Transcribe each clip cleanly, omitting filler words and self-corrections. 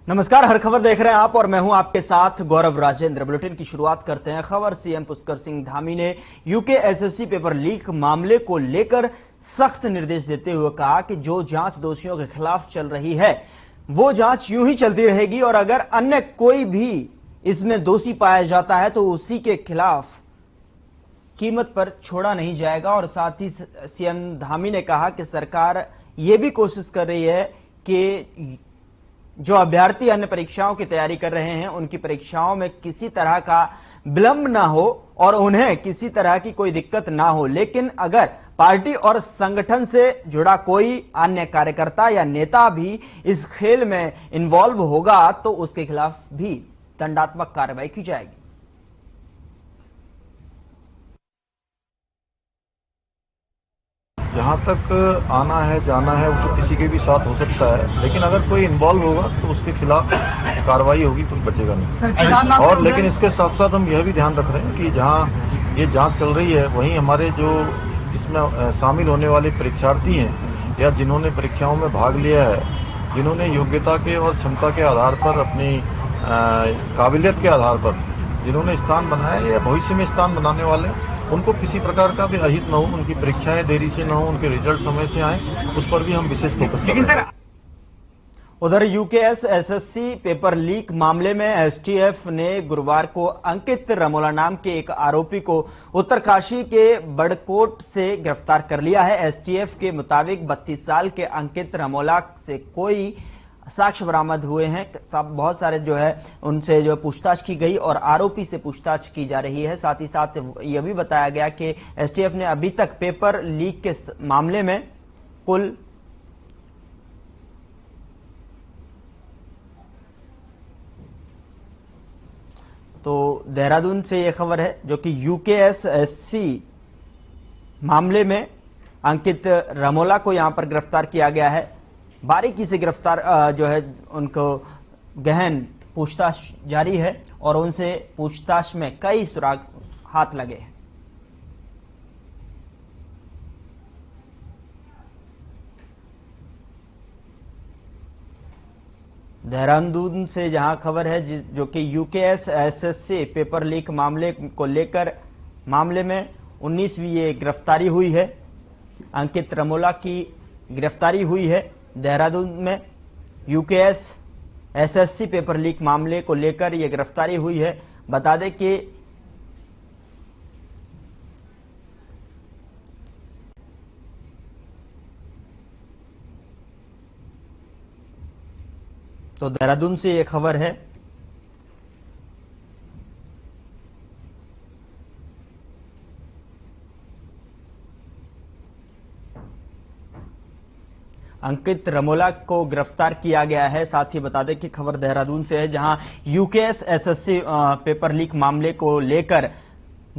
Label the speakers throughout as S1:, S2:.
S1: नमस्कार, हर खबर देख रहे हैं आप और मैं हूं आपके साथ गौरव राजेंद्र। बुलेटिन की शुरुआत करते हैं। खबर सीएम पुष्कर सिंह धामी ने यूके एसएससी पेपर लीक मामले को लेकर सख्त निर्देश देते हुए कहा कि जो जांच दोषियों के खिलाफ चल रही है वो जांच यूं ही चलती रहेगी और अगर अन्य कोई भी इसमें दोषी पाया जाता है तो उसी के खिलाफ कीमत पर छोड़ा नहीं जाएगा। और साथ ही सीएम धामी ने कहा कि सरकार ये भी कोशिश कर रही है कि जो अभ्यर्थी अन्य परीक्षाओं की तैयारी कर रहे हैं उनकी परीक्षाओं में किसी तरह का विलंब ना हो और उन्हें किसी तरह की कोई दिक्कत ना हो। लेकिन अगर पार्टी और संगठन से जुड़ा कोई अन्य कार्यकर्ता या नेता भी इस खेल में इन्वॉल्व होगा तो उसके खिलाफ भी दंडात्मक कार्रवाई की जाएगी।
S2: जहां तक आना है जाना है वो तो किसी के भी साथ हो सकता है, लेकिन अगर कोई इन्वॉल्व होगा तो उसके खिलाफ कार्रवाई होगी, कोई बचेगा नहीं। और लेकिन इसके साथ साथ हम यह भी ध्यान रख रहे हैं कि जहां ये जांच चल रही है वहीं हमारे जो इसमें शामिल होने वाले परीक्षार्थी हैं या जिन्होंने परीक्षाओं में भाग लिया है, जिन्होंने योग्यता के और क्षमता के आधार पर अपनी काबिलियत के आधार पर जिन्होंने स्थान बनाया या भविष्य में स्थान बनाने वाले, उनको किसी प्रकार का भी अहित न हो, उनकी परीक्षाएं देरी से न हो, उनके रिजल्ट समय से आए, उस पर भी हम विशेष फोकस कर रहे हैं।
S1: उधर यूकेएस एसएससी पेपर लीक मामले में एसटीएफ ने गुरुवार को अंकित रमोला नाम के एक आरोपी को उत्तरकाशी के बड़कोट से गिरफ्तार कर लिया है। एसटीएफ के मुताबिक 32 साल के अंकित रमोला से कोई साक्ष्य बरामद हुए हैं। बहुत सारे जो है उनसे जो पूछताछ की गई और आरोपी से पूछताछ की जा रही है। साथ ही साथ यह भी बताया गया कि एसटीएफ ने अभी तक पेपर लीक के मामले में कुल तो देहरादून से यह खबर है जो कि यूकेएसएससी मामले में अंकित रमोला को यहां पर गिरफ्तार किया गया है। बारीकी से गिरफ्तार जो है उनको गहन पूछताछ जारी है और उनसे पूछताछ में कई सुराग हाथ लगे हैं। देहरादून से जहां खबर है जो कि यूकेएस एसएससी पेपर लीक मामले को लेकर मामले में 19वीं ये गिरफ्तारी हुई है। अंकित रमोला की गिरफ्तारी हुई है देहरादून में। यूकेएस एसएससी पेपर लीक मामले को लेकर यह गिरफ्तारी हुई है। बता दें कि तो देहरादून से यह खबर है। अंकित रमोला को गिरफ्तार किया गया है। साथ ही बता दें कि खबर देहरादून से है जहां यूकेएस एसएससी पेपर लीक मामले को लेकर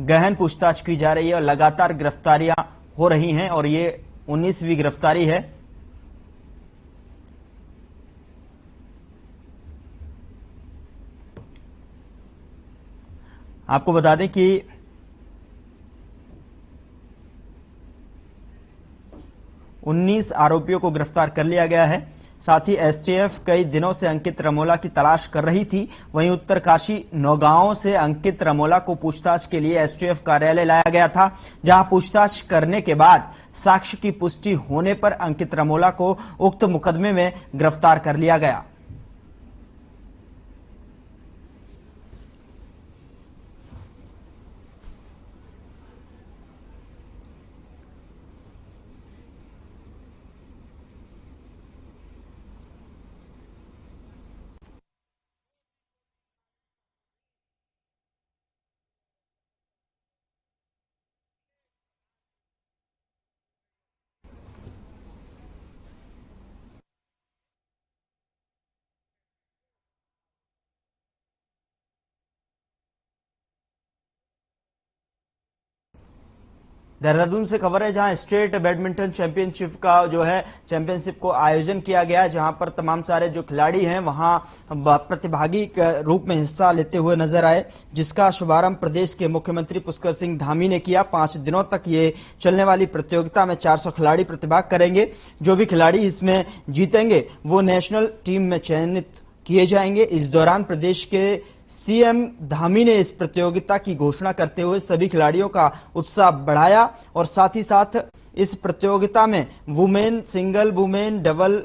S1: गहन पूछताछ की जा रही है और लगातार गिरफ्तारियां हो रही हैं और ये 19वीं गिरफ्तारी है। आपको बता दें कि 19 आरोपियों को गिरफ्तार कर लिया गया है। साथ ही एसटीएफ कई दिनों से अंकित रमोला की तलाश कर रही थी। वहीं उत्तरकाशी नौगांव से अंकित रमोला को पूछताछ के लिए एसटीएफ कार्यालय लाया गया था, जहां पूछताछ करने के बाद साक्ष्य की पुष्टि होने पर अंकित रमोला को उक्त मुकदमे में गिरफ्तार कर लिया गया। देहरादून से खबर है जहां स्टेट बैडमिंटन चैंपियनशिप का जो है चैंपियनशिप को आयोजन किया गया, जहां पर तमाम सारे जो खिलाड़ी हैं वहां प्रतिभागी के रूप में हिस्सा लेते हुए नजर आए, जिसका शुभारंभ प्रदेश के मुख्यमंत्री पुष्कर सिंह धामी ने किया। 5 दिनों तक ये चलने वाली प्रतियोगिता में 400 खिलाड़ी प्रतिभाग करेंगे। जो भी खिलाड़ी इसमें जीतेंगे वो नेशनल टीम में चयनित किए जाएंगे। इस दौरान प्रदेश के सीएम धामी ने इस प्रतियोगिता की घोषणा करते हुए सभी खिलाड़ियों का उत्साह बढ़ाया और साथ ही साथ इस प्रतियोगिता में वुमेन सिंगल, वुमेन डबल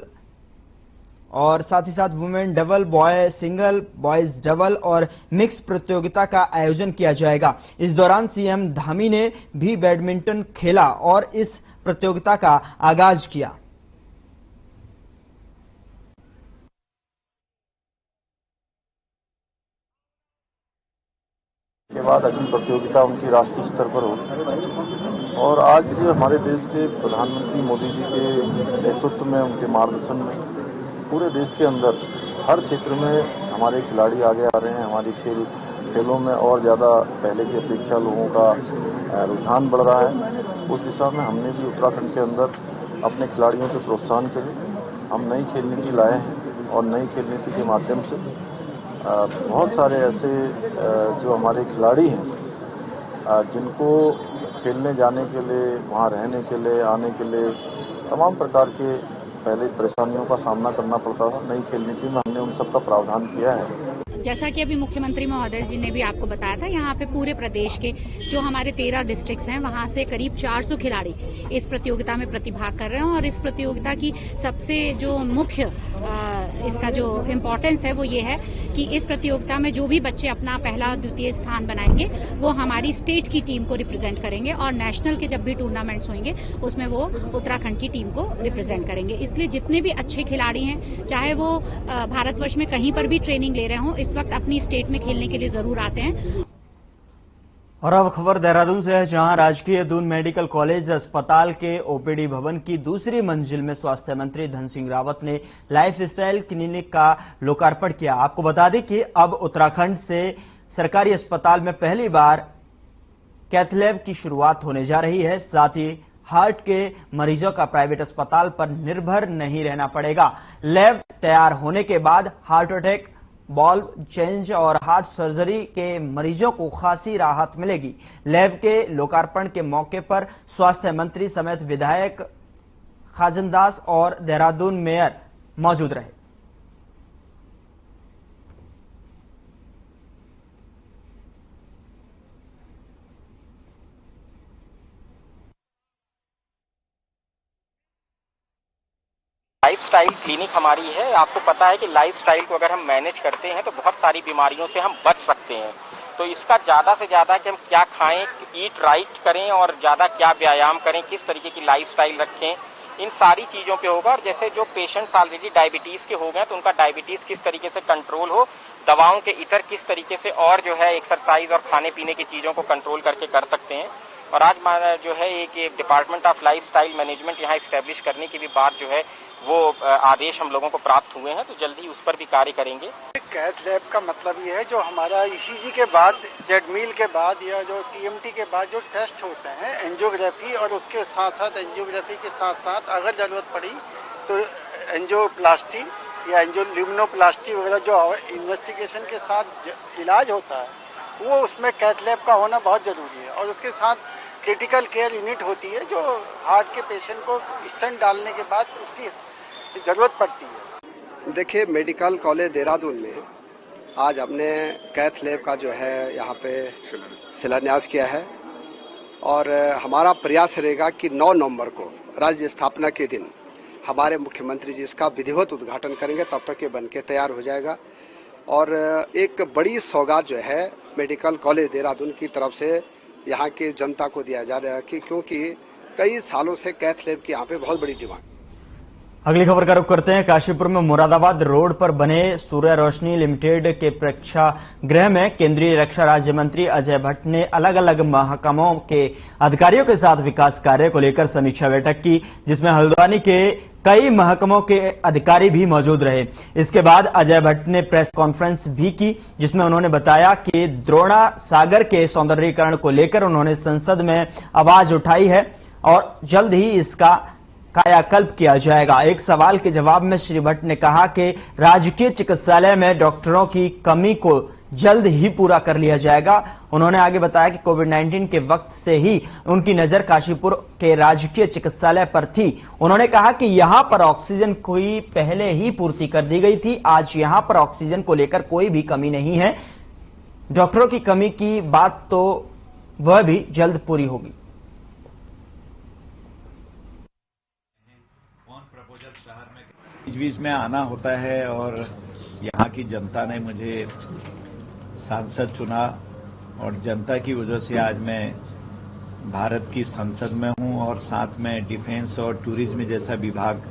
S1: और साथ ही साथ women double, boy single, boys double और मिक्स प्रतियोगिता का आयोजन किया जाएगा। इस दौरान सीएम धामी ने भी बैडमिंटन खेला और इस प्रतियोगिता का आगाज किया।
S2: के बाद अगली प्रतियोगिता उनकी राष्ट्रीय स्तर पर होगी और आज भी हमारे देश के प्रधानमंत्री मोदी जी के नेतृत्व में, उनके मार्गदर्शन में पूरे देश के अंदर हर क्षेत्र में हमारे खिलाड़ी आगे आ रहे हैं। हमारी खेलों में और ज़्यादा पहले की अपेक्षा लोगों का रुझान बढ़ रहा है। उस दिशा में हमने भी उत्तराखंड के अंदर अपने खिलाड़ियों के प्रोत्साहन के लिए हम नई खेल नीति लाए हैं और नई खेल नीति के माध्यम से बहुत सारे ऐसे जो हमारे खिलाड़ी हैं जिनको खेलने जाने के लिए, वहाँ रहने के लिए, आने के लिए तमाम प्रकार के पहले परेशानियों का सामना करना पड़ता था। नई खेल नीति में हमने उन सब का प्रावधान किया है।
S3: जैसा कि अभी मुख्यमंत्री महोदय जी ने भी आपको बताया था, यहाँ पे पूरे प्रदेश के जो हमारे 13 डिस्ट्रिक्ट्स हैं, वहाँ से करीब 400 खिलाड़ी इस प्रतियोगिता में प्रतिभाग कर रहे हैं। और इस प्रतियोगिता की सबसे जो मुख्य इसका जो इम्पोर्टेंस है वो ये है कि इस प्रतियोगिता में जो भी बच्चे अपना पहला द्वितीय स्थान बनाएंगे वो हमारी स्टेट की टीम को रिप्रेजेंट करेंगे और नेशनल के जब भी टूर्नामेंट्स होंगे उसमें वो उत्तराखंड की टीम को रिप्रेजेंट करेंगे। इसलिए जितने भी अच्छे खिलाड़ी हैं, चाहे वो भारतवर्ष में कहीं पर भी ट्रेनिंग ले रहे हों, इस वक्त अपनी स्टेट में खेलने के लिए जरूर आते हैं।
S1: और अब खबर देहरादून से है, जहां राजकीय दून मेडिकल कॉलेज अस्पताल के ओपीडी भवन की दूसरी मंजिल में स्वास्थ्य मंत्री धन सिंह रावत ने लाइफस्टाइल क्लिनिक का लोकार्पण किया। आपको बता दें कि अब उत्तराखंड से सरकारी अस्पताल में पहली बार कैथ लैब की शुरुआत होने जा रही है। साथ ही हार्ट के मरीजों का प्राइवेट अस्पताल पर निर्भर नहीं रहना पड़ेगा। लैब तैयार होने के बाद हार्ट अटैक, बॉल्व चेंज और हार्ट सर्जरी के मरीजों को खासी राहत मिलेगी। लैब के लोकार्पण के मौके पर स्वास्थ्य मंत्री समेत विधायक खाजनदास और देहरादून मेयर मौजूद रहे।
S4: लाइफस्टाइल क्लिनिक हमारी है। आपको पता है कि लाइफस्टाइल को अगर हम मैनेज करते हैं तो बहुत सारी बीमारियों से हम बच सकते हैं। तो इसका ज्यादा से ज्यादा कि हम क्या खाएं, ईट राइट करें और ज्यादा क्या व्यायाम करें, किस तरीके की लाइफस्टाइल रखें, इन सारी चीजों पे होगा। और जैसे जो पेशेंट्स ऑलरेडी डायबिटीज के हो गए तो उनका डायबिटीज किस तरीके से कंट्रोल हो, दवाओं के इतर किस तरीके से और जो है एक्सरसाइज और खाने पीने की चीजों को कंट्रोल करके कर सकते हैं। और आज जो है एक डिपार्टमेंट ऑफ लाइफस्टाइल मैनेजमेंट यहाँ स्टैब्लिश करने की भी बात जो है वो आदेश हम लोगों को प्राप्त हुए हैं, तो जल्दी उस पर भी कार्य करेंगे।
S5: कैथ लैब का मतलब ये है जो हमारा ईसीजी के बाद, जेडमील के बाद या जो टीएमटी के बाद जो टेस्ट होते हैं, एंजियोग्राफी और उसके साथ साथ एंजियोग्राफी के साथ साथ अगर जरूरत पड़ी तो एंजियोप्लास्टी या एंजियोल्यूमिनोप्लास्टी वगैरह जो इन्वेस्टिगेशन के साथ इलाज होता है, वो उसमें कैथ लैब का होना बहुत जरूरी है। और उसके साथ क्रिटिकल केयर यूनिट होती है जो हार्ट के पेशेंट को स्टेंट डालने के बाद उसकी जरूरत पड़ती है।
S6: देखिए, मेडिकल कॉलेज देहरादून में आज हमने कैथ लैब का जो है यहाँ पे शिलान्यास किया है और हमारा प्रयास रहेगा कि 9 नवंबर को राज्य स्थापना के दिन हमारे मुख्यमंत्री जी इसका विधिवत उद्घाटन करेंगे। तब तक ये बनके तैयार हो जाएगा और एक बड़ी सौगात जो है मेडिकल कॉलेज देहरादून की तरफ से यहाँ की जनता को दिया जा रहा है कि क्योंकि कई सालों से कैथ लैब की यहाँ पे बहुत बड़ी डिमांड।
S1: अगली खबर का रुख करते हैं। काशीपुर में मुरादाबाद रोड पर बने सूर्य रोशनी लिमिटेड के प्रेक्षागृह में केंद्रीय रक्षा राज्य मंत्री अजय भट्ट ने अलग अलग महकमों के अधिकारियों के साथ विकास कार्य को लेकर समीक्षा बैठक की, जिसमें हल्द्वानी के कई महकमों के अधिकारी भी मौजूद रहे। इसके बाद अजय भट्ट ने प्रेस कॉन्फ्रेंस भी की, जिसमें उन्होंने बताया कि द्रोणा सागर के सौंदर्यीकरण को लेकर उन्होंने संसद में आवाज उठाई है और जल्द ही इसका कायाकल्प किया जाएगा। एक सवाल के जवाब में श्री भट्ट ने कहा कि राजकीय चिकित्सालय में डॉक्टरों की कमी को जल्द ही पूरा कर लिया जाएगा। उन्होंने आगे बताया कि कोविड-19 के वक्त से ही उनकी नजर काशीपुर के राजकीय चिकित्सालय पर थी। उन्होंने कहा कि यहां पर ऑक्सीजन की पहले ही पूर्ति कर दी गई थी। आज यहां पर ऑक्सीजन को लेकर कोई भी कमी नहीं है। डॉक्टरों की कमी की बात तो वह भी जल्द पूरी होगी।
S7: बीच में आना होता है और यहाँ की जनता ने मुझे सांसद चुना और जनता की वजह से आज मैं भारत की संसद में हूँ और साथ में डिफेंस और टूरिज्म जैसा विभाग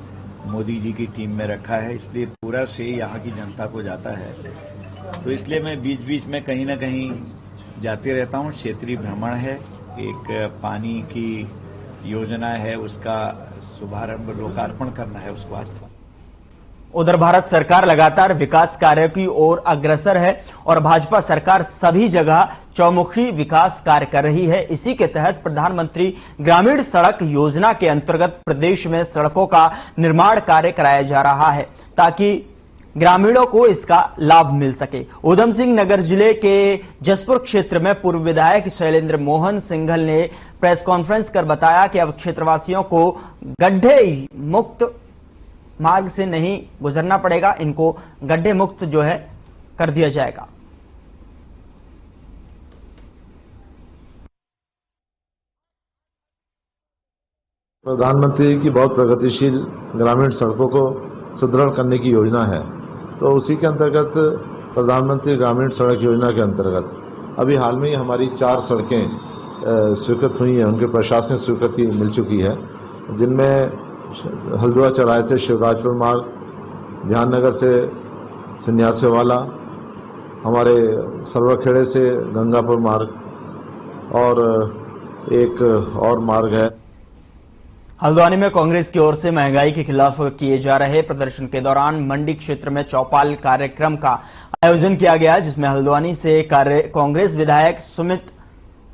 S7: मोदी जी की टीम में रखा है, इसलिए पूरा श्रेय यहाँ की जनता को जाता है। तो इसलिए मैं बीच बीच में कहीं ना कहीं जाते रहता हूँ। क्षेत्रीय भ्रमण है, एक पानी की योजना है, उसका शुभारंभ लोकार्पण करना है उसको आज।
S1: उधर भारत सरकार लगातार विकास कार्यों की ओर अग्रसर है और भाजपा सरकार सभी जगह चौमुखी विकास कार्य कर रही है। इसी के तहत प्रधानमंत्री ग्रामीण सड़क योजना के अंतर्गत प्रदेश में सड़कों का निर्माण कार्य कराया जा रहा है ताकि ग्रामीणों को इसका लाभ मिल सके। उधम सिंह नगर जिले के जसपुर क्षेत्र में पूर्व विधायक शैलेंद्र मोहन सिंघल ने प्रेस कॉन्फ्रेंस कर बताया कि अब क्षेत्रवासियों को गड्ढे मुक्त मार्ग से नहीं गुजरना पड़ेगा, इनको गड्ढे मुक्त जो है कर दिया जाएगा।
S8: प्रधानमंत्री की बहुत प्रगतिशील ग्रामीण सड़कों को सुदृढ़ करने की योजना है, तो उसी के अंतर्गत प्रधानमंत्री ग्रामीण सड़क योजना के अंतर्गत अभी हाल में ही हमारी 4 सड़कें स्वीकृत हुई हैं, उनके प्रशासनिक स्वीकृति मिल चुकी है, जिनमें हल्द्वानी चौराहे से शिवराजपुर मार्ग, ध्याननगर से सन्यासीवाला, हमारे सरवाखेड़े से गंगापुर मार्ग और एक और मार्ग है।
S1: हल्द्वानी में कांग्रेस की ओर से महंगाई के खिलाफ किए जा रहे प्रदर्शन के दौरान मंडी क्षेत्र में चौपाल कार्यक्रम का आयोजन किया गया, जिसमें हल्द्वानी से कांग्रेस विधायक सुमित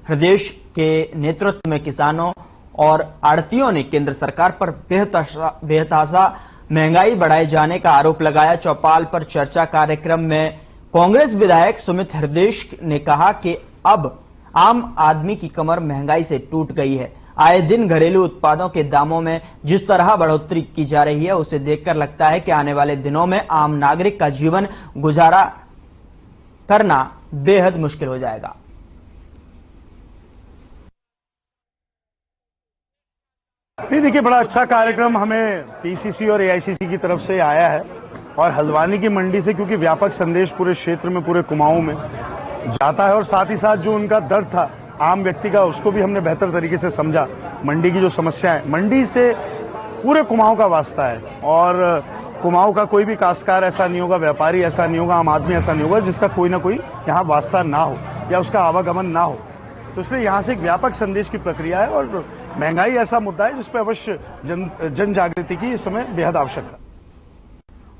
S1: हृदय के नेतृत्व में किसानों और आड़तियों ने केंद्र सरकार पर बेतहाशा महंगाई बढ़ाए जाने का आरोप लगाया। चौपाल पर चर्चा कार्यक्रम में कांग्रेस विधायक सुमित हृदय ने कहा कि अब आम आदमी की कमर महंगाई से टूट गई है। आए दिन घरेलू उत्पादों के दामों में जिस तरह बढ़ोतरी की जा रही है, उसे देखकर लगता है कि आने वाले दिनों में आम नागरिक का जीवन गुजारा करना बेहद मुश्किल हो जाएगा।
S9: नहीं, देखिए, बड़ा अच्छा कार्यक्रम हमें पीसीसी और एआईसीसी की तरफ से आया है और हल्द्वानी की मंडी से, क्योंकि व्यापक संदेश पूरे क्षेत्र में, पूरे कुमाऊं में जाता है और साथ ही साथ जो उनका दर्द था आम व्यक्ति का, उसको भी हमने बेहतर तरीके से समझा। मंडी की जो समस्या है, मंडी से पूरे कुमाऊं का वास्ता है और कुमाऊं का कोई भी काश्तकार ऐसा नहीं होगा, व्यापारी ऐसा नहीं होगा, आम आदमी ऐसा नहीं होगा जिसका कोई ना कोई यहाँ वास्ता ना हो या उसका आवागमन ना हो। तो इसलिए यहां से एक व्यापक संदेश की प्रक्रिया है और महंगाई ऐसा मुद्दा है जिस पर अवश्य जन जागृति की इस समय बेहद आवश्यकता।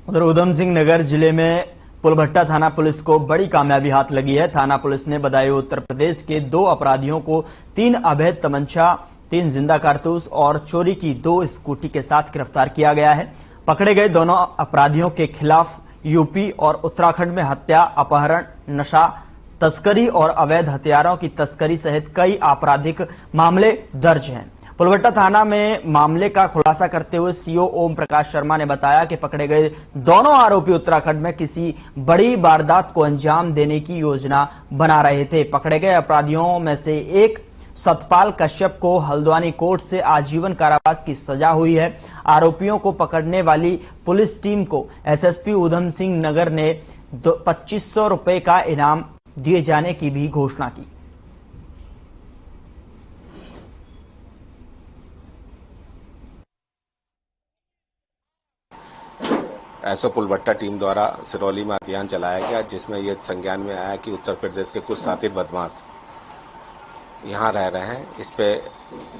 S1: उधर उधम सिंह नगर जिले में पुलभट्टा थाना पुलिस को बड़ी कामयाबी हाथ लगी है। थाना पुलिस ने बदायूं उत्तर प्रदेश के 2 अपराधियों को 3 अवैध तमंचा, 3 जिंदा कारतूस और चोरी की 2 स्कूटी के साथ गिरफ्तार किया गया है। पकड़े गए दोनों अपराधियों के खिलाफ यूपी और उत्तराखंड में हत्या, अपहरण, नशा तस्करी और अवैध हथियारों की तस्करी सहित कई आपराधिक मामले दर्ज हैं। पुलभट्टा थाना में मामले का खुलासा करते हुए सीओ ओम प्रकाश शर्मा ने बताया कि पकड़े गए दोनों आरोपी उत्तराखंड में किसी बड़ी वारदात को अंजाम देने की योजना बना रहे थे। पकड़े गए अपराधियों में से एक सतपाल कश्यप को हल्द्वानी कोर्ट से आजीवन कारावास की सजा हुई है। आरोपियों को पकड़ने वाली पुलिस टीम को एसएसपी उधम सिंह नगर ने 2500 रुपए का इनाम दिए जाने की भी घोषणा की।
S10: एसओ पुलभट्टा टीम द्वारा सिरौली में अभियान चलाया गया, जिसमें यह संज्ञान में आया कि उत्तर प्रदेश के कुछ शातिर बदमाश यहां रह रहे हैं। इस पे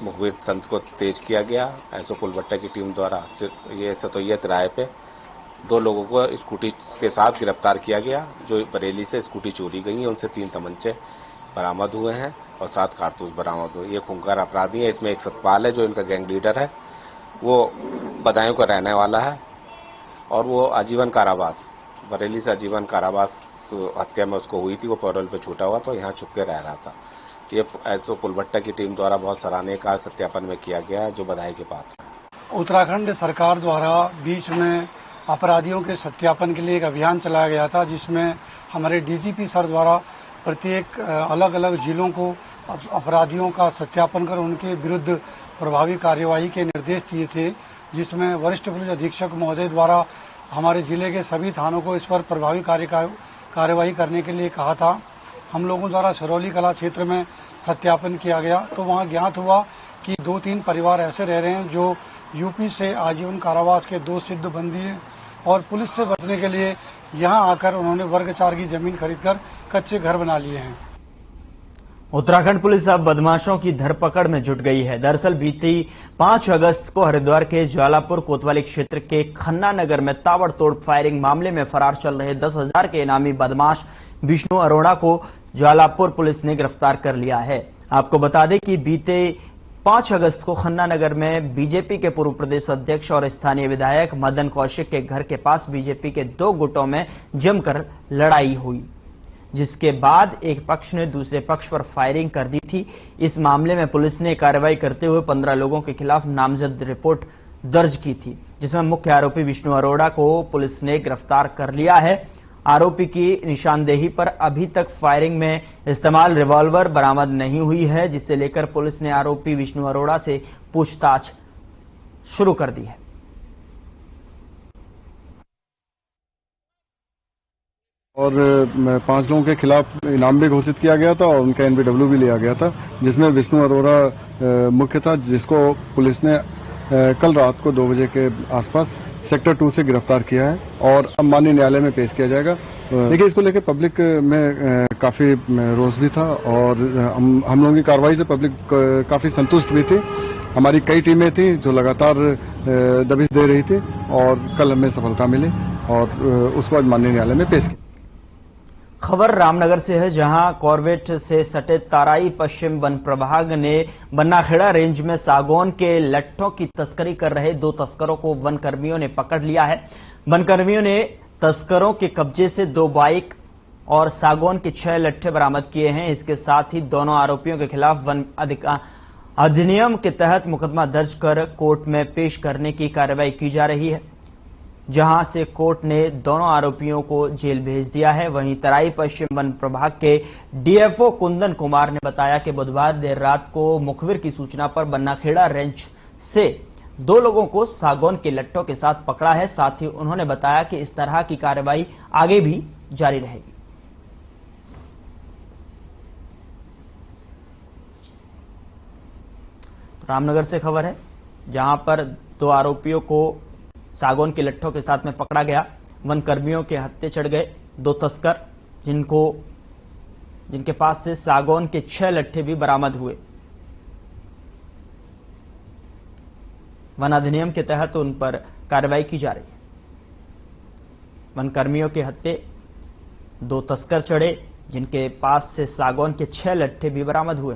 S10: मुखबिर तंत्र को तेज किया गया। एसओ पुलभट्टा की टीम द्वारा ये सतोइया तिराहे पे 2 लोगों को स्कूटी के साथ गिरफ्तार किया गया, जो बरेली से स्कूटी चोरी गई है। उनसे 3 तमंचे बरामद हुए हैं और 7 कारतूस बरामद हुए। ये खूंखार अपराधी है। इसमें एक सतपाल है जो इनका गैंग लीडर है, वो बदायूं का रहने वाला है और वो आजीवन कारावास, बरेली से आजीवन कारावास हत्या में उसको हुई थी वो पैरोल पे छूटा हुआ तो यहाँ छुप के रह रहा था। ये एसओ पुलबट्टा की टीम द्वारा बहुत सराहनीय कार्य सत्यापन में किया गया है, जो बधाई के पात्र है।
S5: उत्तराखंड सरकार द्वारा बीच में अपराधियों के सत्यापन के लिए एक अभियान चलाया गया था, जिसमें हमारे डीजीपी सर द्वारा प्रत्येक अलग अलग जिलों को अपराधियों का सत्यापन कर उनके विरुद्ध प्रभावी कार्यवाही के निर्देश दिए थे, जिसमें वरिष्ठ पुलिस अधीक्षक महोदय द्वारा हमारे जिले के सभी थानों को इस पर प्रभावी कार्यवाही करने के लिए कहा था। हम लोगों द्वारा सिरौली कला क्षेत्र में सत्यापन किया गया तो वहां ज्ञात हुआ कि 2-3 परिवार ऐसे रह रहे हैं जो यूपी से आजीवन कारावास के दोष सिद्ध बंदी हैं और पुलिस से बचने के लिए यहां आकर उन्होंने वर्ग 4 की जमीन खरीदकर कच्चे घर बना लिए हैं।
S1: उत्तराखंड पुलिस अब बदमाशों की धरपकड़ में जुट गई है। दरअसल बीती 5 अगस्त को हरिद्वार के ज्वालापुर कोतवाली क्षेत्र के खन्ना नगर में ताबड़तोड़ फायरिंग मामले में फरार चल रहे 10,000 के इनामी बदमाश विष्णु अरोड़ा को ज्वालापुर पुलिस ने गिरफ्तार कर लिया है। आपको बता दें कि बीते 5 अगस्त को खन्ना नगर में बीजेपी के पूर्व प्रदेश अध्यक्ष और स्थानीय विधायक मदन कौशिक के घर के पास बीजेपी के 2 गुटों में जमकर लड़ाई हुई, जिसके बाद एक पक्ष ने दूसरे पक्ष पर फायरिंग कर दी थी। इस मामले में पुलिस ने कार्रवाई करते हुए 15 लोगों के खिलाफ नामजद रिपोर्ट दर्ज की थी, जिसमें मुख्य आरोपी विष्णु अरोड़ा को पुलिस ने गिरफ्तार कर लिया है। आरोपी की निशानदेही पर अभी तक फायरिंग में इस्तेमाल रिवॉल्वर बरामद नहीं हुई है, जिसे लेकर पुलिस ने आरोपी विष्णु अरोड़ा से पूछताछ शुरू कर दी है।
S11: और 5 लोगों के खिलाफ इनाम भी घोषित किया गया था और उनका एनबीडब्ल्यू भी लिया गया था, जिसमें विष्णु अरोड़ा मुख्य था, जिसको पुलिस ने कल रात को 2 बजे के आसपास सेक्टर 2 से गिरफ्तार किया है और अब माननीय न्यायालय में पेश किया जाएगा। देखिए, इसको लेकर पब्लिक में काफी रोष भी था और हम लोगों की कार्रवाई से पब्लिक काफी संतुष्ट भी थी। हमारी कई टीमें थी जो लगातार दबिश दे रही थी और कल हमें सफलता मिली और उसको आज माननीय न्यायालय में पेश किया।
S1: खबर रामनगर से है, जहां कॉर्बेट से सटे ताराई पश्चिम वन प्रभाग ने बन्नाखेड़ा रेंज में सागौन के लट्ठों की तस्करी कर रहे 2 तस्करों को वन कर्मियों ने पकड़ लिया है। वन कर्मियों ने तस्करों के कब्जे से 2 बाइक और सागौन के 6 लट्ठे बरामद किए हैं। इसके साथ ही दोनों आरोपियों के खिलाफ वन अधिनियम के तहत मुकदमा दर्ज कर कोर्ट में पेश करने की कार्रवाई की जा रही है, जहां से कोर्ट ने दोनों आरोपियों को जेल भेज दिया है। वहीं तराई पश्चिम वन प्रभाग के डीएफओ कुंदन कुमार ने बताया कि बुधवार देर रात को मुखबिर की सूचना पर बन्नाखेड़ा रेंज से 2 लोगों को सागौन के लट्ठों के साथ पकड़ा है। साथ ही उन्होंने बताया कि इस तरह की कार्रवाई आगे भी जारी रहेगी। रामनगर से खबर है, जहां पर 2 आरोपियों को सागौन के लट्ठों के साथ में पकड़ा गया। वन कर्मियों के हत्थे चढ़ गए 2 तस्कर, जिनके पास से सागौन के 6 लट्ठे भी बरामद हुए। वन अधिनियम के तहत उन पर कार्रवाई की जा रही है। वन कर्मियों के हत्थे 2 तस्कर चढ़े, जिनके पास से सागौन के 6 लट्ठे भी बरामद हुए।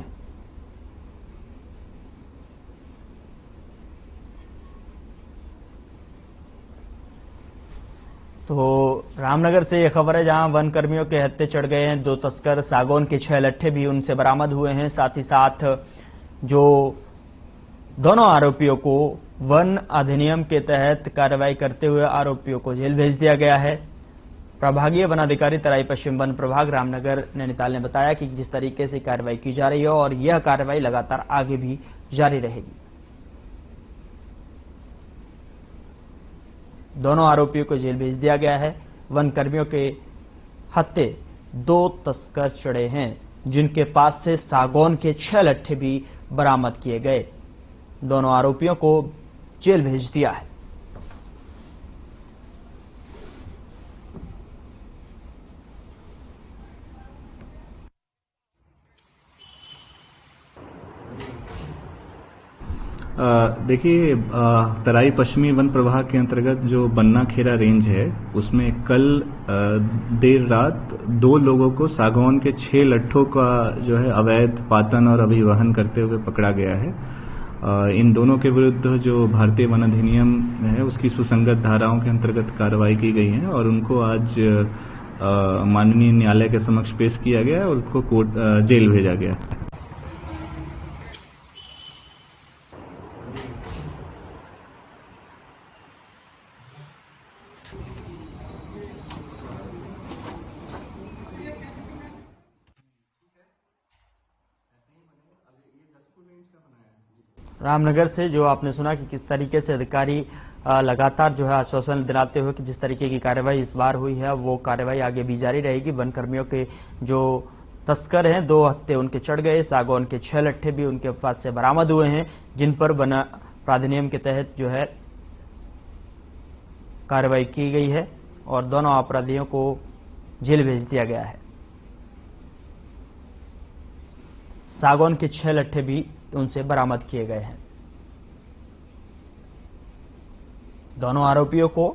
S1: तो रामनगर से यह खबर है, जहां वन कर्मियों के हत्थे चढ़ गए हैं 2 तस्कर, सागौन के 6 लट्ठे भी उनसे बरामद हुए हैं। साथ ही साथ जो दोनों आरोपियों को वन अधिनियम के तहत कार्रवाई करते हुए आरोपियों को जेल भेज दिया गया है। प्रभागीय वन अधिकारी तराई पश्चिम वन प्रभाग रामनगर नैनीताल ने बताया कि जिस तरीके से कार्रवाई की जा रही है और यह कार्रवाई लगातार आगे भी जारी रहेगी। दोनों आरोपियों को जेल भेज दिया गया है। वन कर्मियों के हत्थे 2 तस्कर चढ़े हैं, जिनके पास से सागौन के 6 लट्ठे भी बरामद किए गए। दोनों आरोपियों को जेल भेज दिया है।
S12: देखिए, तराई पश्चिमी वन प्रभाग के अंतर्गत जो बन्नाखेड़ा रेंज है, उसमें कल देर रात 2 लोगों को सागौन के 6 लट्ठों का जो है अवैध पातन और अभिवहन करते हुए पकड़ा गया है। इन दोनों के विरुद्ध जो भारतीय वन अधिनियम है उसकी सुसंगत धाराओं के अंतर्गत कार्रवाई की गई है और उनको आज माननीय न्यायालय के समक्ष पेश किया गया और उसको कोर्ट जेल भेजा गया।
S1: रामनगर से जो आपने सुना कि किस तरीके से अधिकारी लगातार जो है आश्वासन दिलाते हुए कि जिस तरीके की कार्रवाई इस बार हुई है वो कार्रवाई आगे भी जारी रहेगी। वन कर्मियों के जो तस्कर हैं 2 हत्थे उनके चढ़ गए, सागौन के 6 लट्ठे भी उनके पास से बरामद हुए हैं, जिन पर वन प्राधिनियम के तहत जो है कार्रवाई की गई है और दोनों अपराधियों को जेल भेज दिया गया है। सागौन के 6 लट्ठे भी उनसे बरामद किए गए हैं। दोनों आरोपियों को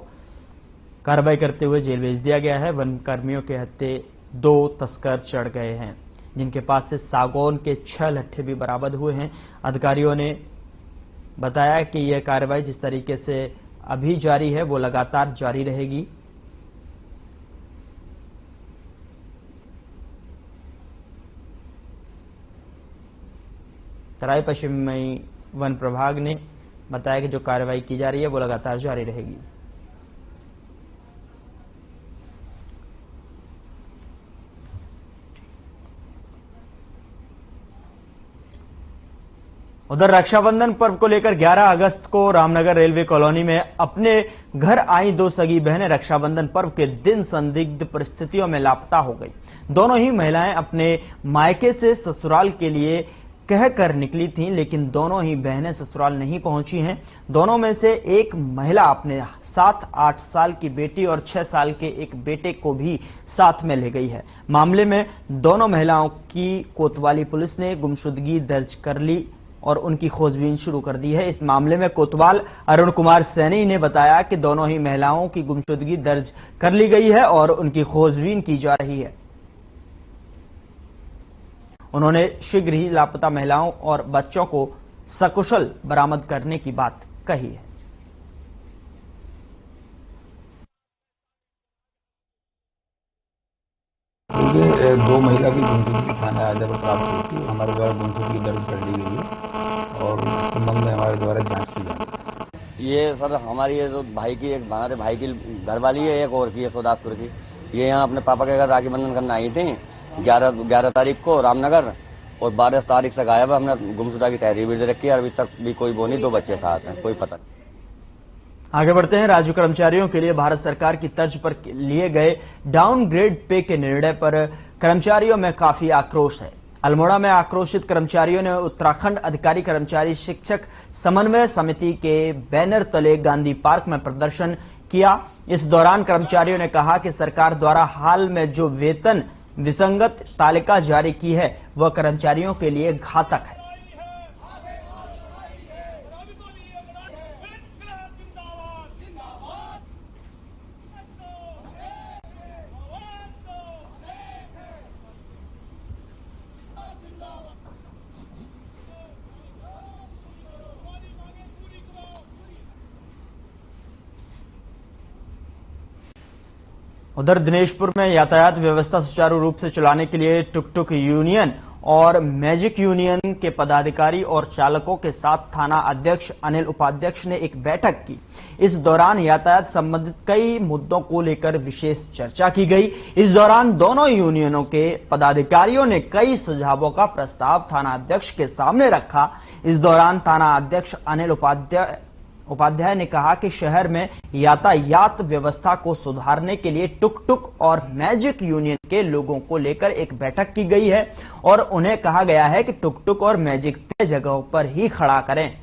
S1: कार्रवाई करते हुए जेल भेज दिया गया है। वन कर्मियों के हत्थे 2 तस्कर चढ़ गए हैं, जिनके पास से सागौन के 6 लट्ठे भी बरामद हुए हैं। अधिकारियों ने बताया कि यह कार्रवाई जिस तरीके से अभी जारी है वो लगातार जारी रहेगी। तराई पश्चिमी वन प्रभाग ने बताया कि जो कार्रवाई की जा रही है वो लगातार जारी रहेगी। उधर रक्षाबंधन पर्व को लेकर 11 अगस्त को रामनगर रेलवे कॉलोनी में अपने घर आई 2 सगी बहनें रक्षाबंधन पर्व के दिन संदिग्ध परिस्थितियों में लापता हो गई। दोनों ही महिलाएं अपने मायके से ससुराल के लिए कहकर निकली थीं, लेकिन दोनों ही बहनें ससुराल नहीं पहुंची हैं। दोनों में से एक महिला अपने 7-8 साल की बेटी और 6 साल के एक बेटे को भी साथ में ले गई है। मामले में दोनों महिलाओं की कोतवाली पुलिस ने गुमशुदगी दर्ज कर ली और उनकी खोजबीन शुरू कर दी है। इस मामले में कोतवाल अरुण कुमार सैनी ने बताया कि दोनों ही महिलाओं की गुमशुदगी दर्ज कर ली गई है और उनकी खोजबीन की जा रही है। उन्होंने शीघ्र ही लापता महिलाओं और बच्चों को सकुशल बरामद करने की बात कही है।
S13: मुझे 2 महिला की गुमशुदगी थाना आजा पर प्राप्त हुई थी। हमारे द्वारा गुमशुदगी दर्ज कर ली गई है और इस संबंध में हमारे द्वारा जांच की जा रही है।
S14: ये सर हमारी ये जो भाई की हमारे भाई की घरवाली है, एक और की है सोदासपुर की। ये यहाँ अपने पापा के घर राखी बंधन करने आई थी 11 तारीख को रामनगर और 12 तारीख से गायब है। हमने गुमशुदा की तहरीर भी रखी है, अभी तक भी कोई वो नहीं। 2 बच्चे साथ हैं, कोई पता नहीं।
S1: आगे बढ़ते हैं। राज्य कर्मचारियों के लिए भारत सरकार की तर्ज पर लिए गए डाउनग्रेड पे के निर्णय पर कर्मचारियों में काफी आक्रोश है। अल्मोड़ा में आक्रोशित कर्मचारियों ने उत्तराखंड अधिकारी कर्मचारी शिक्षक समन्वय समिति के बैनर तले गांधी पार्क में प्रदर्शन किया। इस दौरान कर्मचारियों ने कहा कि सरकार द्वारा हाल में जो वेतन विसंगत तालिका जारी की है वह कर्मचारियों के लिए घातक है। उधर दिनेशपुर में यातायात व्यवस्था सुचारू रूप से चलाने के लिए टुक टुक यूनियन और मैजिक यूनियन के पदाधिकारी और चालकों के साथ थाना अध्यक्ष अनिल उपाध्यक्ष ने एक बैठक की। इस दौरान यातायात संबंधित कई मुद्दों को लेकर विशेष चर्चा की गई। इस दौरान दोनों यूनियनों के पदाधिकारियों ने कई सुझावों का प्रस्ताव थाना अध्यक्ष के सामने रखा। इस दौरान थाना अध्यक्ष अनिल उपाध्याय ने कहा कि शहर में यातायात व्यवस्था को सुधारने के लिए टुक टुक और मैजिक यूनियन के लोगों को लेकर एक बैठक की गई है और उन्हें कहा गया है कि टुक टुक और मैजिक तय जगहों पर ही खड़ा करें,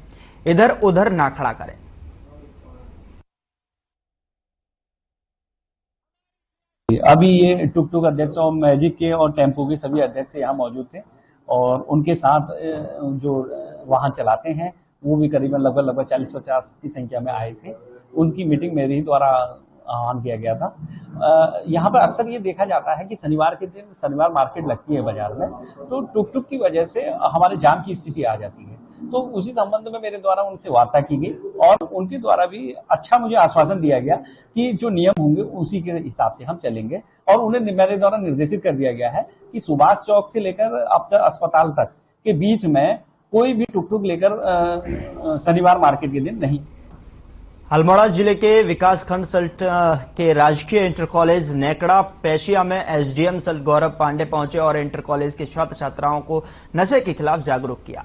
S1: इधर उधर ना खड़ा करें।
S15: अभी ये टुक टुक अध्यक्ष और मैजिक के और टेम्पो के सभी अध्यक्ष यहाँ मौजूद थे और उनके साथ जो वाहन चलाते हैं वो भी करीबन लगभग 40-50 की संख्या में आए थे। उनकी मीटिंग मेरे ही द्वारा आह्वान किया गया था। यहाँ पर अक्सर ये देखा जाता है कि शनिवार के दिन शनिवार मार्केट लगती है बाजार में, तो टुक टुक की वजह से हमारे जाम की स्थिति आ जाती है। तो उसी संबंध में मेरे द्वारा उनसे वार्ता की गई और उनके द्वारा भी अच्छा मुझे आश्वासन दिया गया कि जो नियम होंगे उसी के हिसाब से हम चलेंगे। और उन्हें मेरे द्वारा निर्देशित कर दिया गया है कि सुभाष चौक से लेकर अपना अस्पताल तक के बीच में कोई भी टुक लेकर शनिवार मार्केट के दिन नहीं।
S1: अल्मोड़ा जिले के विकासखंड सल्ट के राजकीय इंटर कॉलेज नेकड़ा पेशिया में एसडीएम सल्ट गौरव पांडे पहुंचे और इंटर कॉलेज के छात्र छात्राओं को नशे के खिलाफ जागरूक किया।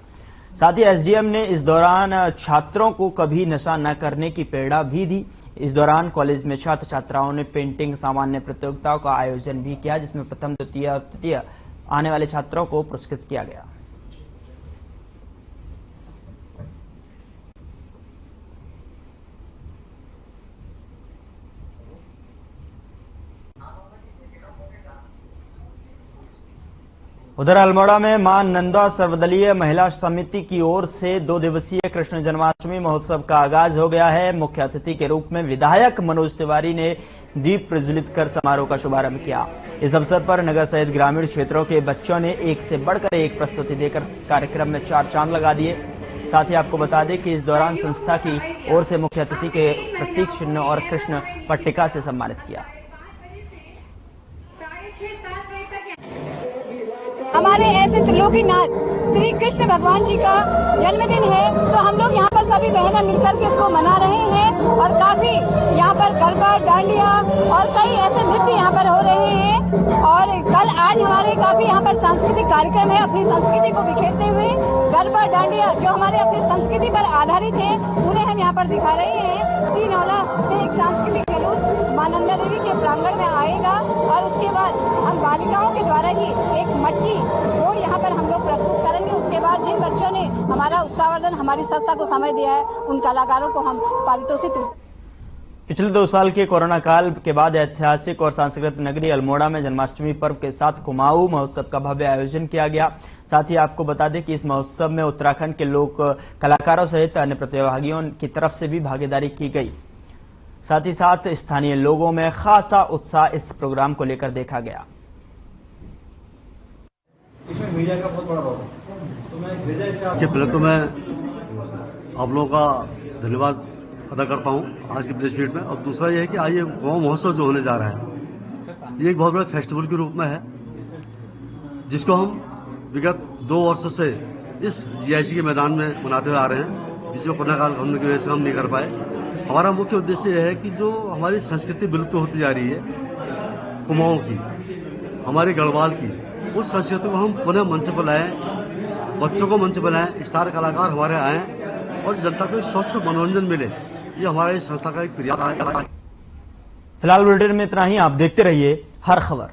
S1: साथ ही एसडीएम ने इस दौरान छात्रों को कभी नशा न करने की प्रेरणा भी दी। इस दौरान कॉलेज में छात्र छात्राओं ने पेंटिंग सामान्य प्रतियोगिताओं का आयोजन भी किया, जिसमें प्रथम द्वितीय और तृतीय आने वाले छात्रों को पुरस्कृत किया गया। उधर अल्मोड़ा में मां नंदा सर्वदलीय महिला समिति की ओर से 2 दिवसीय कृष्ण जन्माष्टमी महोत्सव का आगाज हो गया है। मुख्य अतिथि के रूप में विधायक मनोज तिवारी ने दीप प्रज्वलित कर समारोह का शुभारंभ किया। इस अवसर पर नगर सहित ग्रामीण क्षेत्रों के बच्चों ने एक से बढ़कर एक प्रस्तुति देकर कार्यक्रम में 4 चांद लगा दिए। साथ ही आपको बता दें कि इस दौरान संस्था की ओर से मुख्य अतिथि के प्रतीक चिन्ह और कृष्ण पट्टिका से सम्मानित किया।
S16: हमारे ऐसे त्रिलोकीनाथ श्री कृष्ण भगवान जी का जन्मदिन है, तो हम लोग यहाँ पर सभी बहनें मिलकर के इसको मना रहे हैं और काफी यहाँ पर गरबा, डांडिया और कई ऐसे नृत्य यहाँ पर हो रहे हैं। और कल आज हमारे काफी यहाँ पर सांस्कृतिक कार्यक्रम है। अपनी संस्कृति को बिखेरते हुए गरबा, डांडिया जो हमारे अपनी संस्कृति पर आधारित है, उन्हें हम यहाँ पर दिखा रहे हैं। 3 औला से एक सांस्कृतिक जुलूस मां नंदा देवी के प्रांगण में आएगा और उसके बाद हम बालिकाओं के द्वारा ही एक मटकी जोड़ यहाँ पर हम लोग प्रस्तुत करेंगे। उसके बाद जिन बच्चों ने हमारा उत्साहवर्धन हमारी संस्था को समय दिया है, उन कलाकारों को हम पारितोषिक।
S1: पिछले 2 साल के कोरोना काल के बाद ऐतिहासिक और सांस्कृतिक नगरी अल्मोड़ा में जन्माष्टमी पर्व के साथ कुमाऊं महोत्सव का भव्य आयोजन किया गया। साथ ही आपको बता दें कि इस महोत्सव में उत्तराखंड के लोक कलाकारों सहित अन्य प्रतिभागियों की तरफ से भी भागीदारी की गई। साथ ही साथ स्थानीय लोगों में खासा उत्साह इस प्रोग्राम को लेकर देखा गया।
S17: इसमें मीडिया का बहुत बड़ा रोल है, तो मैं पहले तो मैं आप लोगों का धन्यवाद अदा करता हूं आज की प्रेस मीट में। और दूसरा यह है कि आज ये कुमाऊं महोत्सव जो होने जा रहा है, ये एक बहुत बड़ा फेस्टिवल के रूप में है, जिसको हम विगत 2 वर्षों से इस जीआईसी के मैदान में मनाते हुए आ रहे हैं, जिसमें कोरोना काल होने की वजह से हम नहीं कर पाए। हमारा मुख्य उद्देश्य यह है कि जो हमारी संस्कृति विलुप्त होती जा रही है, कुमाऊं की, हमारी गढ़वाल की, उस संस्कृति को हम पुनः मंच पर लाएं, बच्चों को मंच पर लाएं, स्टार कलाकार हमारे आएं और जनता को स्वस्थ मनोरंजन मिले। ये हमारी संस्था का एक प्रयास है।
S1: फिलहाल बुलेटिन में इतना ही। आप देखते रहिए हर खबर।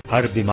S18: हर बीमारी